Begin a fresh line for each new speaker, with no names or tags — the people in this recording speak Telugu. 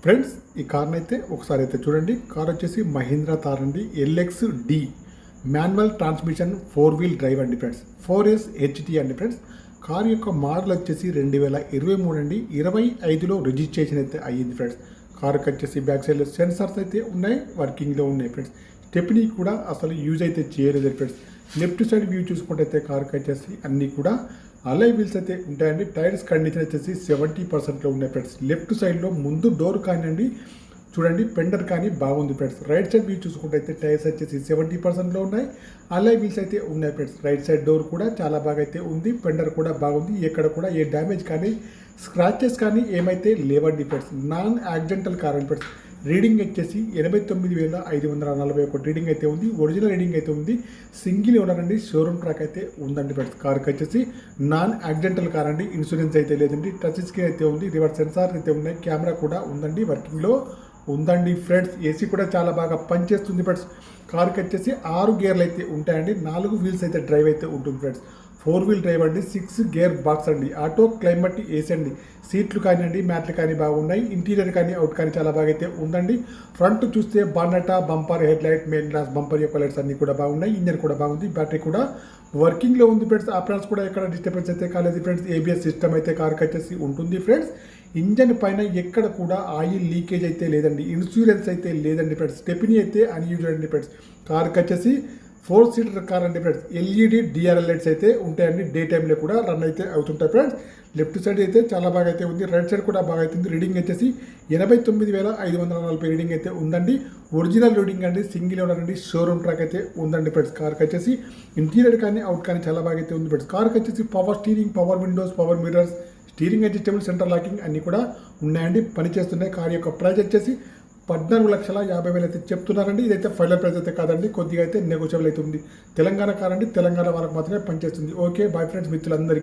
ఫ్రెండ్స్ ఈ కార్ని అయితే ఒకసారి అయితే చూడండి. కార్ వచ్చేసి మహీంద్రా థార్ అండి, LX D manual transmission 4 wheel drive అండి ఫ్రెండ్స్. 4S HT అండి ఫ్రెండ్స్. కార్ యొక్క మోడల్ వచ్చేసి 2023 అండి. 25లో రిజిస్ట్రేషన్ అయితే అయ్యింది ఫ్రెండ్స్. కార్కి వచ్చేసి బ్యాక్ సైడ్లో సెన్సార్స్ అయితే ఉన్నాయి, వర్కింగ్లో ఉన్నాయి ఫ్రెండ్స్. స్టెప్నీ కూడా అసలు యూజ్ అయితే చేయలేదు ఫ్రెండ్స్. లెఫ్ట్ సైడ్ వ్యూ చూసుకుంటే అయితే కార్కి వచ్చేసి అన్నీ కూడా అలాయ్ వీల్స్ అయితే ఉంటాయండి. టైర్స్ కండిషన్ వచ్చేసి 70%లో ఉన్నాయి ఫ్రెండ్స్. లెఫ్ట్ సైడ్లో ముందు డోర్ కానివ్వండి చూడండి, పెండర్ కానీ బాగుంది ఫ్రెండ్స్. రైట్ సైడ్ వ్యూ చూసుకుంటే అయితే టైర్స్ వచ్చేసి 70%లో ఉన్నాయి. అలాయ్ వీల్స్ అయితే ఉన్నాయి ఫ్రెండ్స్. రైట్ సైడ్ డోర్ కూడా చాలా బాగా అయితే ఉంది, పెండర్ కూడా బాగుంది. ఎక్కడ కూడా ఏ డ్యామేజ్ కానీ స్క్రాచెస్ కానీ ఏమైతే లేవండి ఫ్రెండ్స్. నాన్ యాక్సిడెంటల్ కార్ అండి ఫ్రెండ్స్. రీడింగ్ వచ్చేసి 89,541 రీడింగ్ అయితే ఉంది. ఒరిజినల్ రీడింగ్ అయితే ఉంది. సింగిల్ ఓనర్ అండి, షోరూమ్ ట్రాక్ అయితే ఉందండి ఫ్రెండ్స్. కార్కి వచ్చేసి నాన్ యాక్సిడెంటల్ కార్ అండి, ఇన్సూరెన్స్ అయితే లేదండి. టచ్ స్క్రీన్ అయితే ఉంది, రివర్స్ సెన్సార్ అయితే ఉన్నాయి, కెమెరా కూడా ఉందండి, వర్కింగ్లో ఉందండి ఫ్రెండ్స్. ఏసీ కూడా చాలా బాగా పనిచేస్తుంది ఫ్రెండ్స్. కార్కి వచ్చేసి 6 గేర్లు అయితే ఉంటాయండి, 4 వీల్స్ అయితే డ్రైవ్ అయితే ఉంటుంది ఫ్రెండ్స్. 4 వీల్ డ్రైవ్ అండి, 6 గేర్ బాక్స్ అండి, ఆటో క్లైమేట్ ఏసీ అండి. సీట్లు కానివ్వండి, మ్యాట్లు కానీ బాగున్నాయి. ఇంటీరియర్ కానీ అవుట్ కానీ చాలా బాగా అయితే ఉందండి. ఫ్రంట్ చూస్తే bonnet, bumper, head light, main glass, bumper యొక్క లైట్స్ అన్ని కూడా బాగున్నాయి. ఇంజన్ కూడా బాగుంది, బ్యాటరీ కూడా వర్కింగ్లో ఉంది ఫ్రెండ్స్. ఆప్షన్స్ కూడా ఎక్కడ డిస్టర్బెన్స్ అయితే కాలేదు ఫ్రెండ్స్. ఏబిఎస్ సిస్టమ్ అయితే కార్కి వచ్చేసి ఉంటుంది ఫ్రెండ్స్. ఇంజన్ పైన ఎక్కడ కూడా ఆయిల్ లీకేజ్ అయితే లేదండి, ఇన్సూరెన్స్ అయితే లేదండి ఫ్రెండ్స్. స్టెప్నీ అయితే అన్యూజ్డ్ అండి ఫ్రెండ్స్. కార్కి వచ్చేసి 4 సీటర్ కార్ అండి ఫ్రెండ్స్. ఎల్ఈడి డిఆర్ఎల్ లైట్స్ అయితే ఉంటాయండి, డే టైంలో కూడా రన్ అయితే అవుతుంటాయి ఫ్రెండ్స్. లెఫ్ట్ సైడ్ అయితే చాలా బాగా అయితే ఉంది, రైట్ సైడ్ కూడా బాగా అవుతుంది. రీడింగ్ వచ్చేసి 89,540 రీడింగ్ అయితే ఉందండి. ఒరిజినల్ రీడింగ్ అండి, సింగిల్ ఓనర్ అండి, షోరూమ్ ట్రాక్ అయితే ఉందండి ఫ్రెండ్స్. కార్కి వచ్చేసి ఇంటీరియర్ కానీ అవుట్ కానీ చాలా బాగా అయితే ఉంది ఫ్రెండ్స్. కార్కి వచ్చేసి power steering, power Windows, power mirrors, steering adjustable, centre locking అన్నీ కూడా ఉన్నాయండి, పనిచేస్తున్నాయి. కార్ యొక్క ప్రైస్ వచ్చేసి 14,50,000 అయితే చెప్తున్నారండి. ఇదైతే ఫైనల్ ప్రైస్ అయితే కాదండి, కొద్దిగా అయితే నెగోషియబుల్ అయితే ఉంది. తెలంగాణ కార్ అండి, తెలంగాణ వాళ్ళకి మాత్రమే పనిచేస్తుంది. ఓకే బాయ్ ఫ్రెండ్స్, మిత్రులందరికీ.